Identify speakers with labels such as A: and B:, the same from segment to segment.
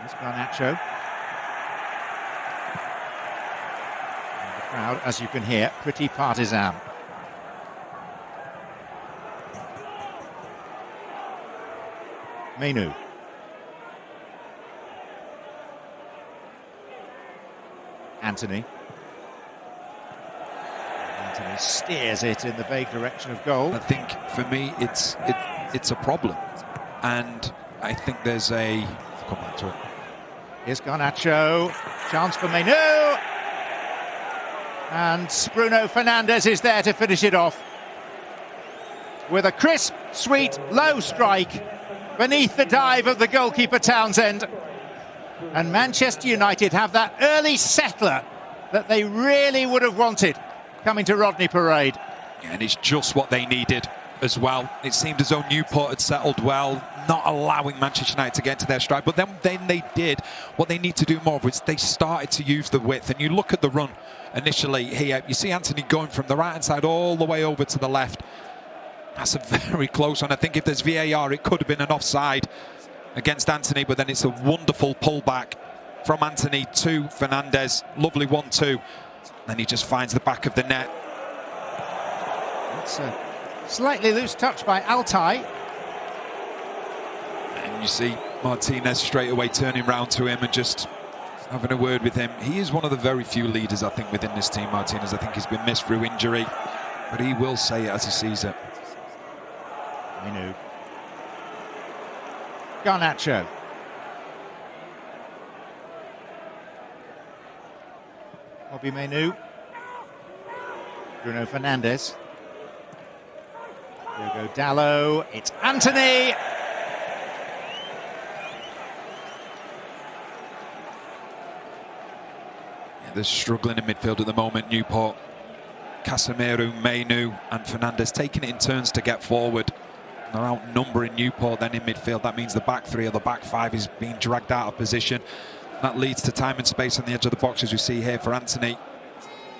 A: There's Garnacho. And the crowd, as you can hear, pretty partisan. Menu. Antony. Antony steers it in the vague direction of goal.
B: I think for me it's a problem, and I think there's a come back to it.
A: Here's Garnacho, chance for Menu, and Bruno Fernandes is there to finish it off with a crisp, sweet, low strike beneath the dive of the goalkeeper Townsend. And Manchester United have that early settler that they really would have wanted coming to Rodney Parade.
B: Yeah, and it's just what they needed as well. It seemed as though Newport had settled well, not allowing Manchester United to get to their stride. But then they did what they need to do more of, which they started to use the width. And you look at the run initially here, you see Antony going from the right-hand side all the way over to the left. That's a very close one. I think if there's VAR, it could have been an offside against Antony, but then it's a wonderful pullback from Antony to Fernandes. Lovely 1-2. Then he just finds the back of the net.
A: It's a slightly loose touch by Altay.
B: And you see Martinez straight away turning round to him and just having a word with him. He is one of the very few leaders, I think, within this team, Martinez. I think he's been missed through injury, but he will say it as he sees it.
A: Menu. Garnacho. Bobby Menu. Bruno Fernandes. Diogo Dalot. It's Antony.
B: Yeah, they're struggling in midfield at the moment, Newport. Casemiro, Menu and Fernandes taking it in turns to get forward. They're outnumbering Newport then in midfield. That means the back three or the back five is being dragged out of position. That leads to time and space on the edge of the box, as we see here for Antony.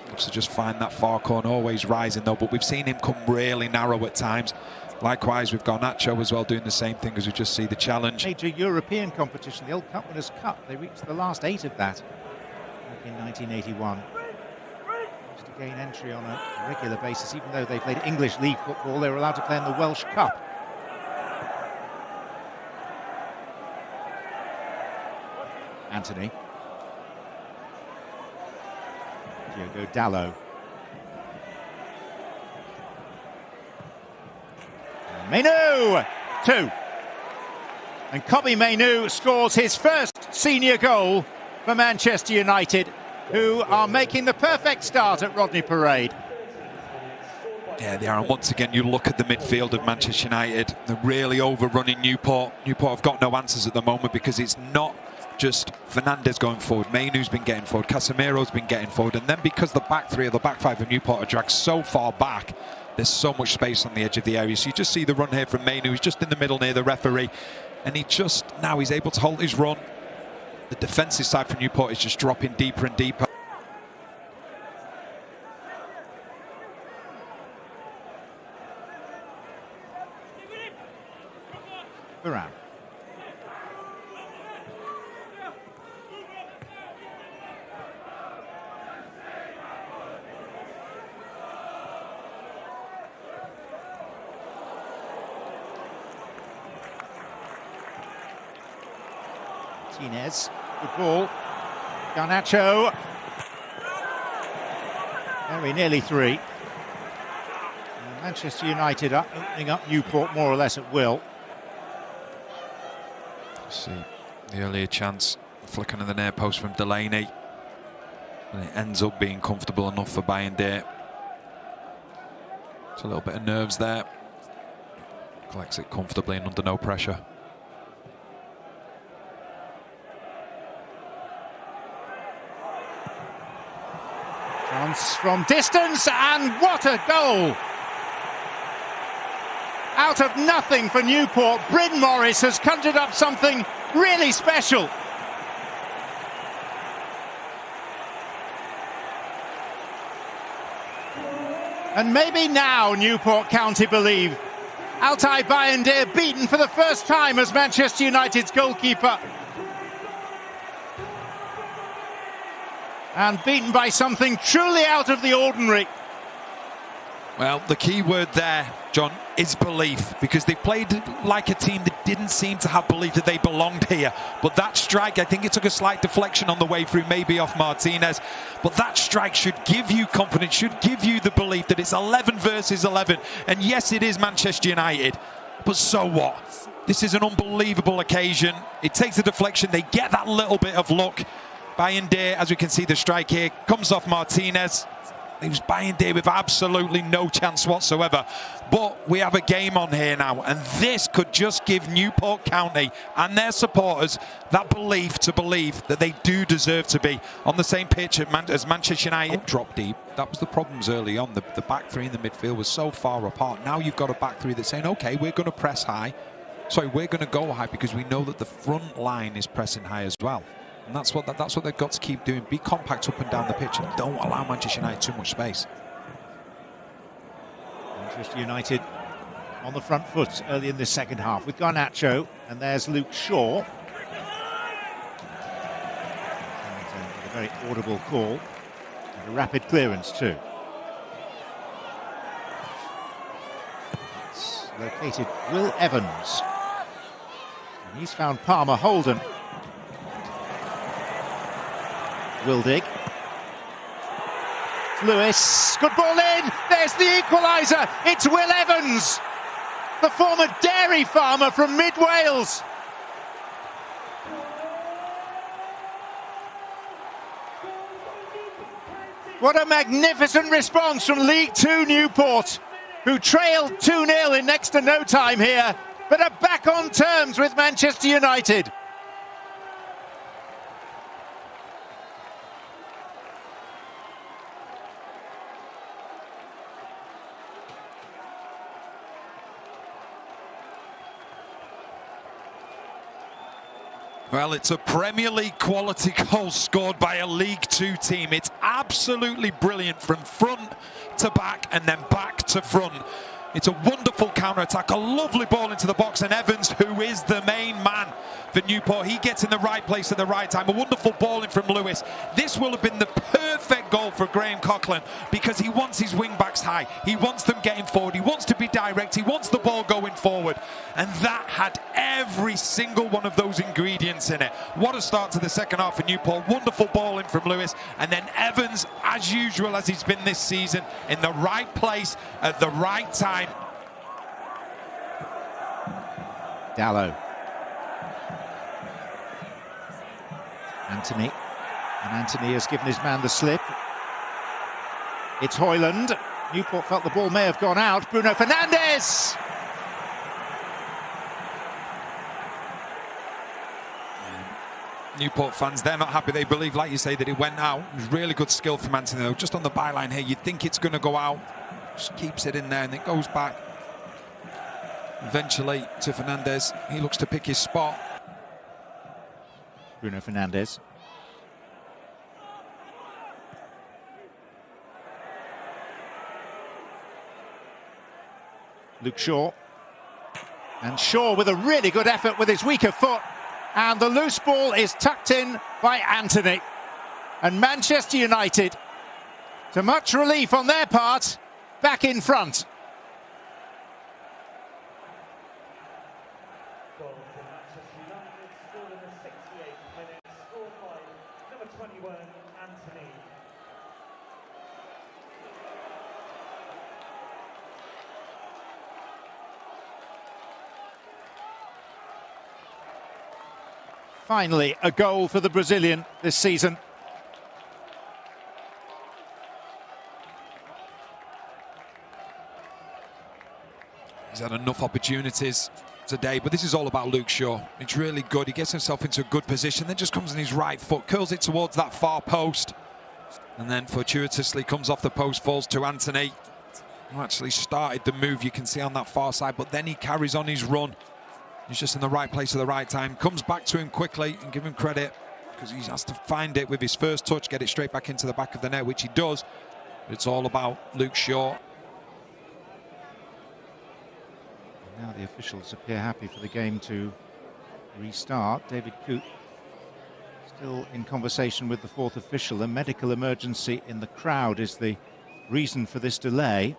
B: Looks to just find that far corner, always rising though, but we've seen him come really narrow at times. Likewise with Garnacho as well, doing the same thing, as we just see the challenge.
A: Major European competition, the Old Cup Winners' Cup. They reached the last 8 of that back in 1981. Used to gain entry on a regular basis, even though they played English League football, they were allowed to play in the Welsh Cup. Antony. Diogo Dalot. Menu! 2. And Kobbie Mainoo scores his first senior goal for Manchester United, who are making the perfect start at Rodney Parade.
B: Yeah, they are. And once again, you look at the midfield of Manchester United, they're really overrunning Newport. Newport have got no answers at the moment, because it's not just Fernandes going forward. Mainoo's been getting forward, Casemiro's been getting forward, and then because the back three or the back five of Newport are dragged so far back, there's so much space on the edge of the area. So you just see the run here from Mainoo. He's just in the middle near the referee, and now he's able to hold his run. The defensive side from Newport is just dropping deeper and deeper.
A: Varane. Martinez, good ball. Garnacho. Very nearly 3. Manchester United are opening up Newport more or less at will.
B: See the earlier chance, flicking in the near post from Delaney, and it ends up being comfortable enough for Bayern. It's a little bit of nerves there. Collects it comfortably and under no pressure.
A: Chance from distance, and what a goal! Out of nothing for Newport, Bryn Morris has conjured up something really special. And maybe now Newport County believe. Altay Bayındır beaten for the first time as Manchester United's goalkeeper. and beaten by something truly out of the ordinary.
B: Well, the key word there, John, is belief, because they played like a team that didn't seem to have belief that they belonged here. But that strike, I think it took a slight deflection on the way through, maybe off Martinez. But that strike should give you confidence, should give you the belief that it's 11 versus 11. And yes, it is Manchester United, but so what? This is an unbelievable occasion. It takes a deflection, they get that little bit of luck. Bayındır, as we can see the strike here, comes off Martinez. It was Bayındır with absolutely no chance whatsoever. But we have a game on here now, and this could just give Newport County and their supporters that belief to believe that they do deserve to be on the same pitch as Manchester United. Drop deep. That was the problems early on. The back three in the midfield was so far apart. Now you've got a back three that's saying, okay, we're going to press high. Sorry, we're going to go high, because we know that the front line is pressing high as well. And that's what they've got to keep doing. Be compact up and down the pitch and don't allow Manchester United too much space.
A: Manchester United on the front foot early in the second half with Garnacho, and there's Luke Shaw. And a very audible call and a rapid clearance too. It's located Will Evans, and he's found Palmer Holden. Wildig. Lewis, good ball in, there's the equaliser, it's Will Evans, the former dairy farmer from mid-Wales. What a magnificent response from League Two Newport, who trailed 2-0 in next to no time here, but are back on terms with Manchester United.
B: Well, it's a Premier League quality goal scored by a League Two team. It's absolutely brilliant from front to back and then back to front. It's a wonderful counter-attack, a lovely ball into the box, and Evans, who is the main man for Newport, he gets in the right place at the right time. A wonderful ball in from Lewis. This will have been the perfect goal for Graham Coughlin, because he wants his wing-backs high. He wants them getting forward. He wants to be direct. He wants the ball going forward. And that had every single one of those ingredients in it. What a start to the second half for Newport. Wonderful ball in from Lewis. And then Evans, as usual as he's been this season, in the right place at the right time.
A: Dallow. Antony. And Antony has given his man the slip. It's Højlund. Newport felt the ball may have gone out. Bruno Fernandes!
B: Newport fans, they're not happy. They believe, like you say, that it went out. It was really good skill from Antony, though. Just on the byline here, you'd think it's going to go out. Just keeps it in there, and it goes back eventually to Fernandes. He looks to pick his spot.
A: Bruno Fernandes. Luke Shaw. And Shaw with a really good effort with his weaker foot. And the loose ball is tucked in by Antony. And Manchester United, to much relief on their part, back in front. Finally, a goal for the Brazilian this season.
B: He's had enough opportunities today, but this is all about Luke Shaw. It's really good. He gets himself into a good position, then just comes in his right foot, curls it towards that far post, and then fortuitously comes off the post, falls to Antony, who actually started the move, you can see on that far side, but then he carries on his run. He's just in the right place at the right time. Comes back to him quickly, and give him credit, because he has to find it with his first touch, get it straight back into the back of the net, which he does. But it's all about Luke Shaw.
A: Now the officials appear happy for the game to restart. David Coote Still in conversation with the fourth official. A medical emergency in the crowd is the reason for this delay.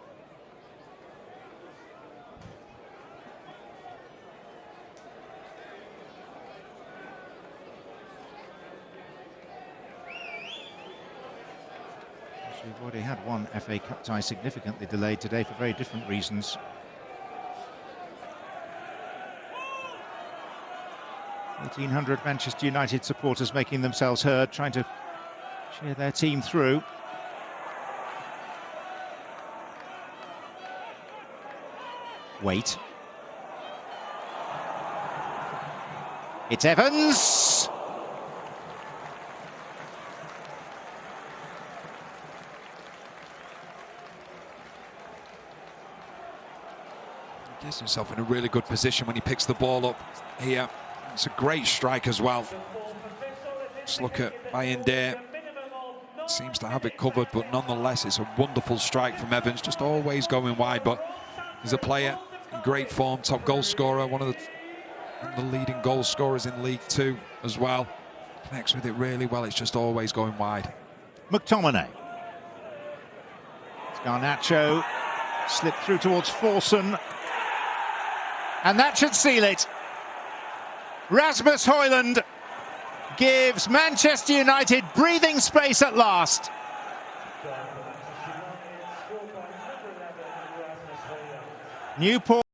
A: We've already had one FA Cup tie significantly delayed today for very different reasons. 1,800 Manchester United supporters making themselves heard, trying to cheer their team through. Wait. It's Evans!
B: He gets himself in a really good position when he picks the ball up here. It's a great strike as well. Just look at Bayindir. Seems to have it covered, but nonetheless, it's a wonderful strike from Evans. Just always going wide, but he's a player in great form, top goal scorer, one of the leading goal scorers in League Two as well. Connects with it really well. It's just always going wide.
A: McTominay. Garnacho slipped through towards Forson. And that should seal it. Rasmus Højlund gives Manchester United breathing space at last. Newport.